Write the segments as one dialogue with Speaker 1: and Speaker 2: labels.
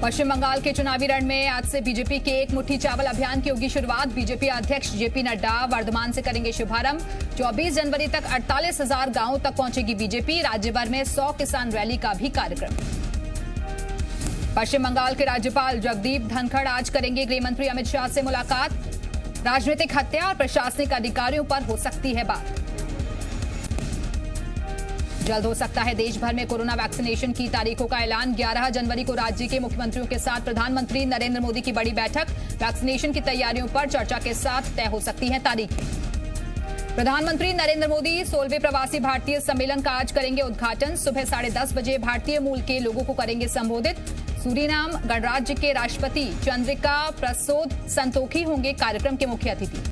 Speaker 1: पश्चिम बंगाल के चुनावी रण में आज से बीजेपी के एक मुट्ठी चावल अभियान की होगी शुरुआत। बीजेपी अध्यक्ष जेपी नड्डा वर्धमान से करेंगे शुभारंभ। 24 जनवरी तक 48,000 गांवों तक पहुंचेगी बीजेपी। राज्य भर में 100 किसान रैली का भी कार्यक्रम। पश्चिम बंगाल के राज्यपाल जगदीप धनखड़ आज करेंगे गृह मंत्री अमित शाह से मुलाकात। राजनीतिक हत्या और प्रशासनिक अधिकारियों पर हो सकती है बात। जल्द हो सकता है देश भर में कोरोना वैक्सीनेशन की तारीखों का ऐलान। 11 जनवरी को राज्य के मुख्यमंत्रियों के साथ प्रधानमंत्री नरेंद्र मोदी की बड़ी बैठक। वैक्सीनेशन की तैयारियों पर चर्चा के साथ तय हो सकती हैं तारीखें। प्रधानमंत्री नरेंद्र मोदी 16वें प्रवासी भारतीय सम्मेलन का आज करेंगे उद्घाटन। सुबह 10:30 बजे भारतीय मूल के लोगों को करेंगे संबोधित। सूरीनाम गणराज्य के राष्ट्रपति चंद्रिका प्रसोद संतोखी होंगे कार्यक्रम के मुख्य अतिथि।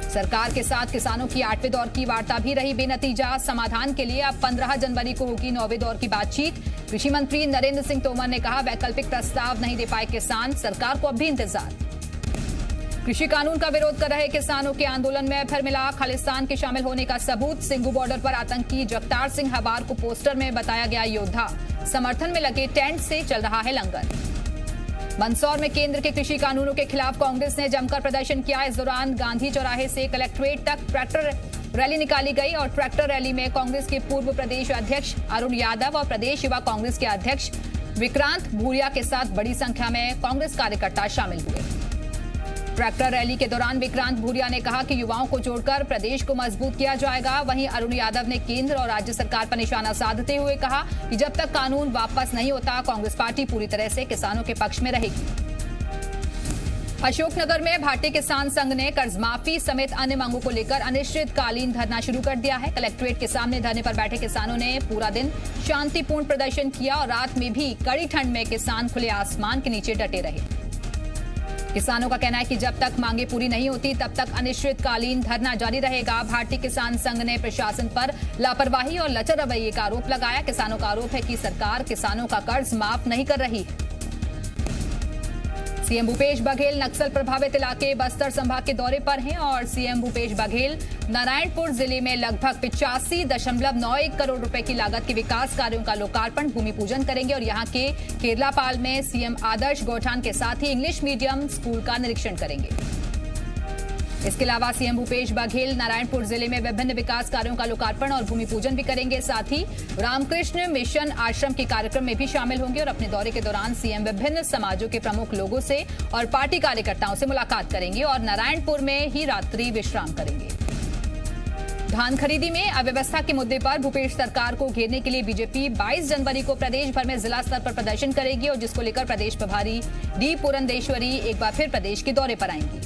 Speaker 1: सरकार के साथ किसानों की 8वें दौर की वार्ता भी रही बेनतीजा। समाधान के लिए अब 15 जनवरी को होगी 9वें दौर की बातचीत। कृषि मंत्री नरेंद्र सिंह तोमर ने कहा वैकल्पिक प्रस्ताव नहीं दे पाए किसान, सरकार को अब भी इंतजार। कृषि कानून का विरोध कर रहे किसानों के आंदोलन में फिर मिला खालिस्तान के शामिल होने का सबूत। सिंघू बॉर्डर पर आतंकी जगतार सिंह हबार को पोस्टर में बताया गया योद्धा। समर्थन में लगे टेंट से चल रहा है लंगर। मंदसौर में केंद्र के कृषि कानूनों के खिलाफ कांग्रेस ने जमकर प्रदर्शन किया। इस दौरान गांधी चौराहे से कलेक्ट्रेट तक ट्रैक्टर रैली निकाली गई और ट्रैक्टर रैली में कांग्रेस के पूर्व प्रदेश अध्यक्ष अरुण यादव और प्रदेश युवा कांग्रेस के अध्यक्ष विक्रांत भूरिया के साथ बड़ी संख्या में कांग्रेस कार्यकर्ता शामिल हुए। ट्रैक्टर रैली के दौरान विक्रांत भूरिया ने कहा कि युवाओं को जोड़कर प्रदेश को मजबूत किया जाएगा। वहीं अरुण यादव ने केंद्र और राज्य सरकार पर निशाना साधते हुए कहा कि जब तक कानून वापस नहीं होता कांग्रेस पार्टी पूरी तरह से किसानों के पक्ष में रहेगी। अशोकनगर में भारतीय किसान संघ ने कर्ज माफी समेत अन्य मांगों को लेकर अनिश्चितकालीन धरना शुरू कर दिया है। कलेक्ट्रेट के सामने धरने पर बैठे किसानों ने पूरा दिन शांतिपूर्ण प्रदर्शन किया और रात में भी कड़ी ठंड में किसान खुले आसमान के नीचे डटे रहे। किसानों का कहना है कि जब तक मांगे पूरी नहीं होती तब तक अनिश्चितकालीन धरना जारी रहेगा। भारतीय किसान संघ ने प्रशासन पर लापरवाही और लचर रवैये का आरोप लगाया। किसानों का आरोप है कि सरकार किसानों का कर्ज माफ नहीं कर रही है। सीएम भूपेश बघेल नक्सल प्रभावित इलाके बस्तर संभाग के दौरे पर हैं और सीएम भूपेश बघेल नारायणपुर जिले में लगभग 85.91 करोड़ रुपए की लागत के विकास कार्यों का लोकार्पण भूमि पूजन करेंगे और यहां के केरलापाल में सीएम आदर्श गौठान के साथ ही इंग्लिश मीडियम स्कूल का निरीक्षण करेंगे। इसके अलावा सीएम भूपेश बघेल नारायणपुर जिले में विभिन्न विकास कार्यों का लोकार्पण और भूमि पूजन भी करेंगे। साथ ही रामकृष्ण मिशन आश्रम के कार्यक्रम में भी शामिल होंगे और अपने दौरे के दौरान सीएम विभिन्न समाजों के प्रमुख लोगों से और पार्टी कार्यकर्ताओं से मुलाकात करेंगे और नारायणपुर में ही रात्रि विश्राम करेंगे। धान खरीदी में अव्यवस्था के मुद्दे पर भूपेश सरकार को घेरने के लिए बीजेपी 22 जनवरी को प्रदेश भर में जिला स्तर पर प्रदर्शन करेगी और जिसको लेकर प्रदेश प्रभारी डी पुरंदेश्वरी एक बार फिर प्रदेश के दौरे पर आएंगी।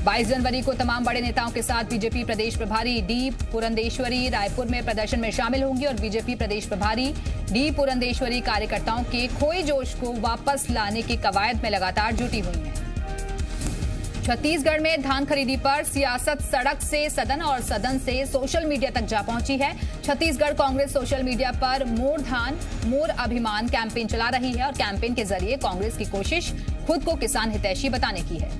Speaker 1: 22 जनवरी को तमाम बड़े नेताओं के साथ बीजेपी प्रदेश प्रभारी डी पुरंदेश्वरी रायपुर में प्रदर्शन में शामिल होंगी और बीजेपी प्रदेश प्रभारी डी पुरंदेश्वरी कार्यकर्ताओं के खोए जोश को वापस लाने की कवायद में लगातार जुटी हुई हैं। छत्तीसगढ़ में धान खरीदी पर सियासत सड़क से सदन और सदन से सोशल मीडिया तक जा पहुंची है। छत्तीसगढ़ कांग्रेस सोशल मीडिया पर मोर धान मोर अभिमान कैंपेन चला रही है और कैंपेन के जरिए कांग्रेस की कोशिश खुद को किसान हितैषी बताने की है।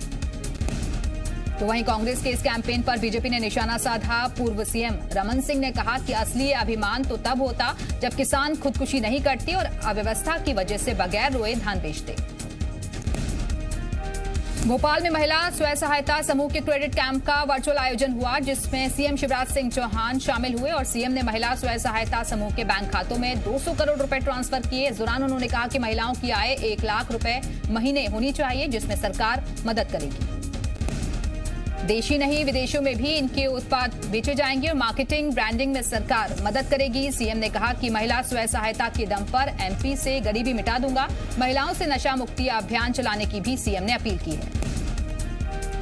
Speaker 1: तो वहीं कांग्रेस के इस कैंपेन पर बीजेपी ने निशाना साधा। पूर्व सीएम रमन सिंह ने कहा कि असली अभिमान तो तब होता जब किसान खुदकुशी नहीं करते और अव्यवस्था की वजह से बगैर रोए धान बेचते। भोपाल में महिला स्वयं सहायता समूह के क्रेडिट कैंप का वर्चुअल आयोजन हुआ जिसमें सीएम शिवराज सिंह चौहान शामिल हुए और सीएम ने महिला स्वयं सहायता समूह के बैंक खातों में 200 करोड़ रुपए ट्रांसफर किए। इस दौरान उन्होंने कहा कि महिलाओं की आय 1 लाख रुपए महीने होनी चाहिए जिसमें सरकार मदद करेगी। देशी नहीं विदेशों में भी इनके उत्पाद बेचे जाएंगे और मार्केटिंग ब्रांडिंग में सरकार मदद करेगी। सीएम ने कहा कि महिला स्वयं सहायता के दम पर एमपी से गरीबी मिटा दूंगा। महिलाओं से नशा मुक्ति अभियान चलाने की भी सीएम ने अपील की है।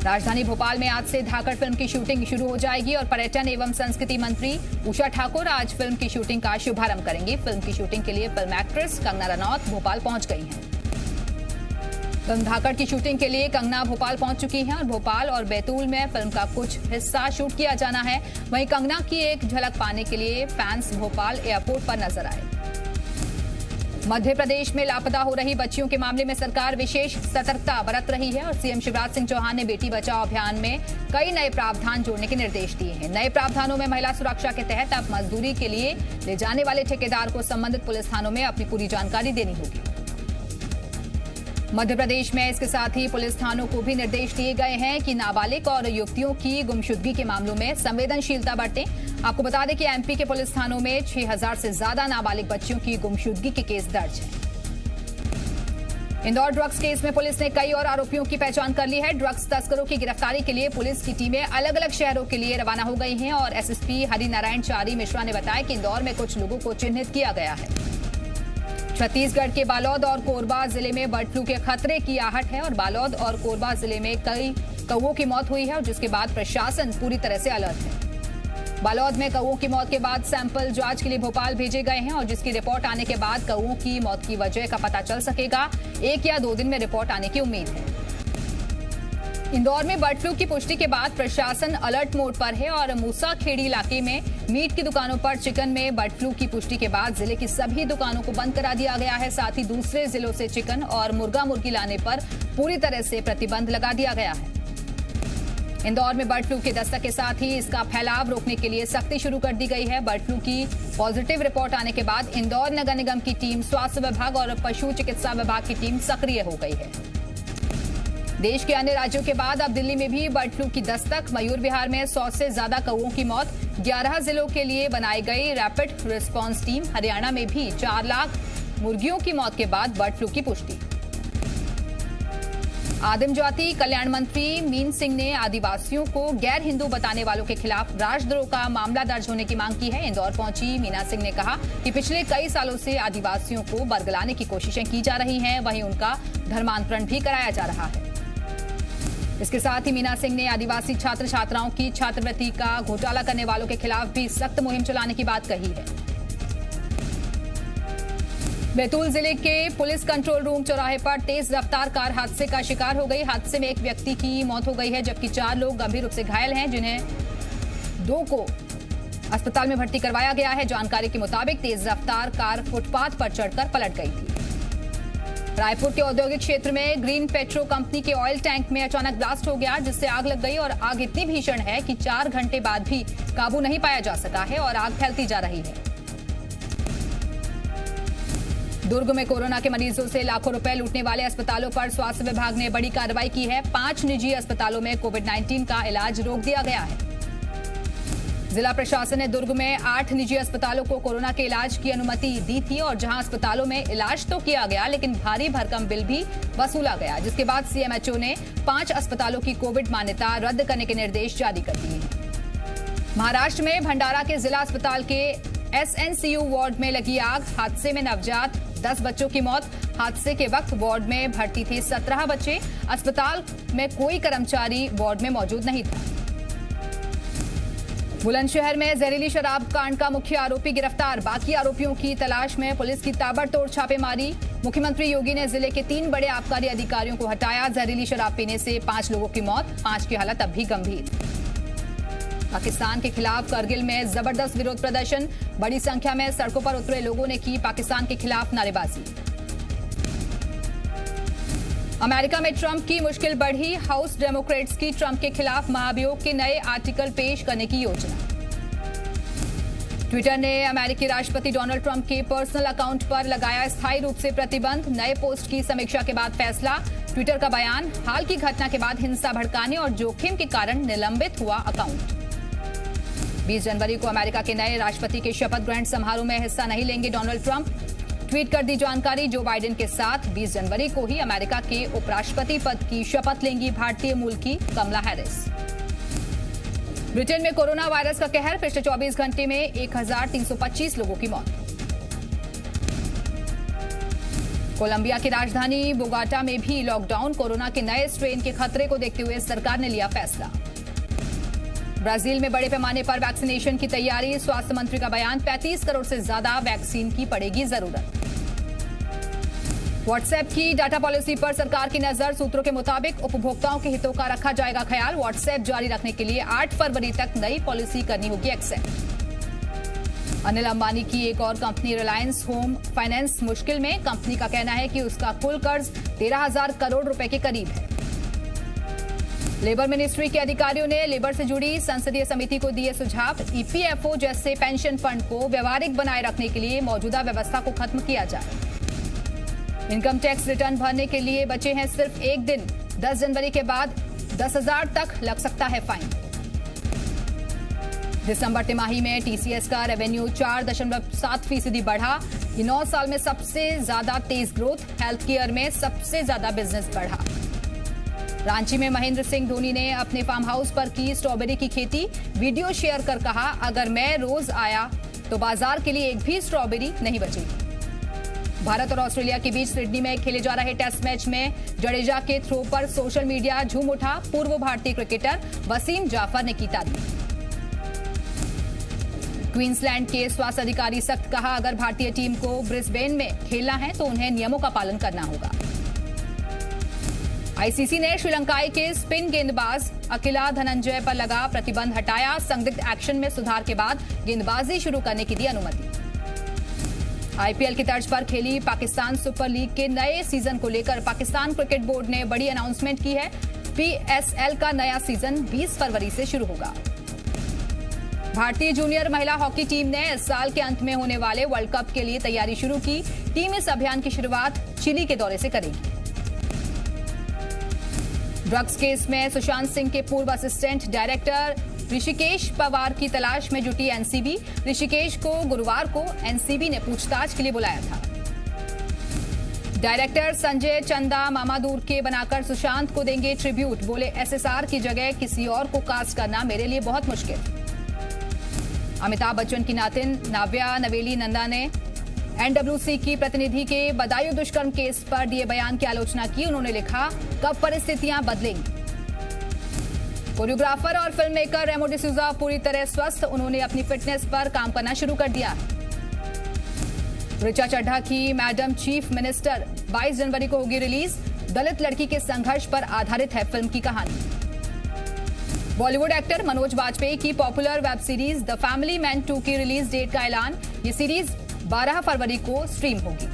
Speaker 1: राजधानी भोपाल में आज से धाकड़ फिल्म की शूटिंग शुरू हो जाएगी और पर्यटन एवं संस्कृति मंत्री उषा ठाकुर आज फिल्म की शूटिंग का शुभारंभ करेंगी। फिल्म की शूटिंग के लिए फिल्म एक्ट्रेस कंगना रनौत भोपाल पहुंच गई हैं। फिल्म धाकड़ की शूटिंग के लिए कंगना भोपाल पहुंच चुकी हैं और भोपाल और बैतूल में फिल्म का कुछ हिस्सा शूट किया जाना है। वहीं कंगना की एक झलक पाने के लिए फैंस भोपाल एयरपोर्ट पर नजर आए। मध्य प्रदेश में लापता हो रही बच्चियों के मामले में सरकार विशेष सतर्कता बरत रही है और सीएम शिवराज सिंह चौहान ने बेटी बचाओ अभियान में कई नए प्रावधान जोड़ने के निर्देश दिए हैं। नए प्रावधानों में महिला सुरक्षा के तहत अब मजदूरी के लिए ले जाने वाले ठेकेदार को संबंधित पुलिस थानों में अपनी पूरी जानकारी देनी होगी। मध्य प्रदेश में इसके साथ ही पुलिस थानों को भी निर्देश दिए गए हैं कि नाबालिग और युवतियों की गुमशुदगी के मामलों में संवेदनशीलता बरतें। आपको बता दें कि एमपी के पुलिस थानों में 6000 से ज्यादा नाबालिग बच्चियों की गुमशुदगी के केस दर्ज हैं। इंदौर ड्रग्स केस में पुलिस ने कई और आरोपियों की पहचान कर ली है। ड्रग्स तस्करों की गिरफ्तारी के लिए पुलिस की टीमें अलग अलग शहरों के लिए रवाना हो गई हैं और एसएसपी हरिनारायण चारी मिश्रा ने बताया कि इंदौर में कुछ लोगों को चिन्हित किया गया है। छत्तीसगढ़ के बालोद और कोरबा जिले में बर्ड फ्लू के खतरे की आहट है और बालोद और कोरबा जिले में कई कौवों की मौत हुई है और जिसके बाद प्रशासन पूरी तरह से अलर्ट है। बालोद में कौवों की मौत के बाद सैंपल जांच के लिए भोपाल भेजे गए हैं और जिसकी रिपोर्ट आने के बाद कौवों की मौत की वजह का पता चल सकेगा। 1 या 2 दिन में रिपोर्ट आने की उम्मीद है। इंदौर में बर्ड फ्लू की पुष्टि के बाद प्रशासन अलर्ट मोड पर है और मूसाखेड़ी इलाके में मीट की दुकानों पर चिकन में बर्ड फ्लू की पुष्टि के बाद जिले की सभी दुकानों को बंद करा दिया गया है। साथ ही दूसरे जिलों से चिकन और मुर्गा मुर्गी लाने पर पूरी तरह से प्रतिबंध लगा दिया गया है। इंदौर में बर्ड फ्लू के दस्तक के साथ ही इसका फैलाव रोकने के लिए सख्ती शुरू कर दी गई है। बर्ड फ्लू की पॉजिटिव रिपोर्ट आने के बाद इंदौर नगर निगम की टीम, स्वास्थ्य विभाग और पशु चिकित्सा विभाग की टीम सक्रिय हो गई है। देश के अन्य राज्यों के बाद अब दिल्ली में भी बर्ड फ्लू की दस्तक। मयूर विहार में 100 से ज्यादा कौवों की मौत। 11 जिलों के लिए बनाई गई रैपिड रिस्पांस टीम। हरियाणा में भी 4 लाख मुर्गियों की मौत के बाद बर्ड फ्लू की पुष्टि। आदिम जाति कल्याण मंत्री मीन सिंह ने आदिवासियों को गैर हिंदू बताने वालों के खिलाफ राजद्रोह का मामला दर्ज होने की मांग की है। इंदौर पहुंची मीना सिंह ने कहा कि पिछले कई सालों से आदिवासियों को बरगलाने की कोशिशें की जा रही हैं, वहीं उनका धर्मांतरण भी कराया जा रहा है। इसके साथ ही मीना सिंह ने आदिवासी छात्र छात्राओं की छात्रवृत्ति का घोटाला करने वालों के खिलाफ भी सख्त मुहिम चलाने की बात कही है। बैतूल जिले के पुलिस कंट्रोल रूम चौराहे पर तेज रफ्तार कार हादसे का शिकार हो गई। हादसे में एक व्यक्ति की मौत हो गई है जबकि 4 लोग गंभीर रूप से घायल हैं, जिन्हें 2 को अस्पताल में भर्ती करवाया गया है। जानकारी के मुताबिक तेज रफ्तार कार फुटपाथ पर चढ़कर पलट गई थी। रायपुर के औद्योगिक क्षेत्र में ग्रीन पेट्रो कंपनी के ऑयल टैंक में अचानक ब्लास्ट हो गया, जिससे आग लग गई और आग इतनी भीषण है कि 4 घंटे बाद भी काबू नहीं पाया जा सका है और आग फैलती जा रही है। दुर्ग में कोरोना के मरीजों से लाखों रुपए लूटने वाले अस्पतालों पर स्वास्थ्य विभाग ने बड़ी कार्रवाई की है। 5 निजी अस्पतालों में कोविड-19 का इलाज रोक दिया गया है। जिला प्रशासन ने दुर्ग में 8 निजी अस्पतालों को कोरोना के इलाज की अनुमति दी थी और जहां अस्पतालों में इलाज तो किया गया लेकिन भारी भरकम बिल भी वसूला गया, जिसके बाद सीएमएचओ ने 5 अस्पतालों की कोविड मान्यता रद्द करने के निर्देश जारी कर दिए हैं। महाराष्ट्र में भंडारा के जिला अस्पताल के एसएनसीयू वार्ड में लगी आग। हादसे में नवजात 10 बच्चों की मौत। हादसे के वक्त वार्ड में भर्ती थे 17 बच्चे। अस्पताल में कोई कर्मचारी वार्ड में मौजूद नहीं था। बुलंदशहर में जहरीली शराब कांड का मुख्य आरोपी गिरफ्तार। बाकी आरोपियों की तलाश में पुलिस की ताबड़तोड़ छापेमारी। मुख्यमंत्री योगी ने जिले के 3 बड़े आबकारी अधिकारियों को हटाया। जहरीली शराब पीने से 5 लोगों की मौत, 5 की हालत अब भी गंभीर। पाकिस्तान के खिलाफ करगिल में जबरदस्त विरोध प्रदर्शन। बड़ी संख्या में सड़कों पर उतरे लोगों ने की पाकिस्तान के खिलाफ नारेबाजी। अमेरिका में ट्रंप की मुश्किल बढ़ी। हाउस डेमोक्रेट्स की ट्रंप के खिलाफ महाभियोग के नए आर्टिकल पेश करने की योजना। ट्विटर ने अमेरिकी राष्ट्रपति डोनाल्ड ट्रंप के पर्सनल अकाउंट पर लगाया स्थायी रूप से प्रतिबंध। नए पोस्ट की समीक्षा के बाद फैसला। ट्विटर का बयान, हाल की घटना के बाद हिंसा भड़काने और जोखिम के कारण निलंबित हुआ अकाउंट। 20 जनवरी को अमेरिका के नए राष्ट्रपति के शपथ ग्रहण समारोह में हिस्सा नहीं लेंगे डोनाल्ड ट्रंप। ट्वीट कर दी जानकारी। जो बाइडेन के साथ 20 जनवरी को ही अमेरिका के उपराष्ट्रपति पद की शपथ लेंगी भारतीय मूल की कमला हैरिस। ब्रिटेन में कोरोना वायरस का कहर। पिछले 24 घंटे में 1325 लोगों की मौत। कोलंबिया की राजधानी बोगोटा में भी लॉकडाउन। कोरोना के नए स्ट्रेन के खतरे को देखते हुए सरकार ने लिया फैसला। ब्राजील में बड़े पैमाने पर वैक्सीनेशन की तैयारी। स्वास्थ्य मंत्री का बयान, 35 करोड़ से ज्यादा वैक्सीन की पड़ेगी जरूरत। व्हाट्सएप की डाटा पॉलिसी पर सरकार की नजर। सूत्रों के मुताबिक उपभोक्ताओं के हितों का रखा जाएगा ख्याल। व्हाट्सएप जारी रखने के लिए 8 फरवरी तक नई पॉलिसी करनी होगी एक्सेप्ट। अनिल अंबानी की एक और कंपनी रिलायंस होम फाइनेंस मुश्किल में। कंपनी का कहना है कि उसका कुल कर्ज 13,000 करोड़ रुपए के करीब है। लेबर मिनिस्ट्री के अधिकारियों ने लेबर से जुड़ी संसदीय समिति को दिए सुझाव। ईपीएफओ जैसे पेंशन फंड को व्यवहारिक बनाए रखने के लिए मौजूदा व्यवस्था को खत्म किया जाए। इनकम टैक्स रिटर्न भरने के लिए बचे हैं सिर्फ एक दिन। 10 जनवरी के बाद 10,000 तक लग सकता है फाइन। दिसंबर तिमाही में टीसीएस का रेवेन्यू 4.7% बढ़ा। ये 9 साल में सबसे ज्यादा तेज ग्रोथ। हेल्थ केयर में सबसे ज्यादा बिजनेस बढ़ा। रांची में महेंद्र सिंह धोनी ने अपने फार्म हाउस पर की स्ट्रॉबेरी की खेती। वीडियो शेयर कर कहा, अगर मैं रोज आया तो बाजार के लिए एक भी स्ट्रॉबेरी नहीं बचेगी। भारत और ऑस्ट्रेलिया के बीच सिडनी में खेले जा रहे टेस्ट मैच में जडेजा के थ्रो पर सोशल मीडिया झूम उठा। पूर्व भारतीय क्रिकेटर वसीम जाफर ने की तारीफ। क्वींसलैंड के स्वास्थ्य अधिकारी सख्त, कहा अगर भारतीय टीम को ब्रिस्बेन में खेलना है तो उन्हें नियमों का पालन करना होगा। आईसीसी ने श्रीलंकाई के स्पिन गेंदबाज अकिला धनंजय पर लगा प्रतिबंध हटाया। संदिग्ध एक्शन में सुधार के बाद गेंदबाजी शुरू करने की दी अनुमति। आईपीएल की तर्ज पर खेली पाकिस्तान सुपर लीग के नए सीजन को लेकर पाकिस्तान क्रिकेट बोर्ड ने बड़ी अनाउंसमेंट की है। पीएसएल का नया सीजन 20 फरवरी से शुरू होगा। भारतीय जूनियर महिला हॉकी टीम ने इस साल के अंत में होने वाले वर्ल्ड कप के लिए तैयारी शुरू की। टीम इस अभियान की शुरुआत चिली के दौरे से करेगी। ड्रग्स केस में सुशांत सिंह के पूर्व असिस्टेंट डायरेक्टर ऋषिकेश पवार की तलाश में जुटी एनसीबी। ऋषिकेश को गुरुवार को एनसीबी ने पूछताछ के लिए बुलाया था। डायरेक्टर संजय चंदा मामादूर के बनाकर सुशांत को देंगे ट्रिब्यूट। बोले, एसएसआर की जगह किसी और को कास्ट करना मेरे लिए बहुत मुश्किल। अमिताभ बच्चन की नातिन नाव्या नवेली नंदा ने एनडब्ल्यूसी की प्रतिनिधि के बदायूं दुष्कर्म केस पर दिए बयान की आलोचना की। उन्होंने लिखा, कब परिस्थितियां बदलेंगी। कोरियोग्राफर और फिल्म मेकर रेमो डिसूजा पूरी तरह स्वस्थ। उन्होंने अपनी फिटनेस पर काम करना शुरू कर दिया। ऋचा चड्ढा की मैडम चीफ मिनिस्टर 22 जनवरी को होगी रिलीज। दलित लड़की के संघर्ष पर आधारित है फिल्म की कहानी। बॉलीवुड एक्टर मनोज वाजपेयी की popular web series the family man 2 की रिलीज डेट का ऐलान। ये सीरीज 12 फरवरी को स्ट्रीम होगी।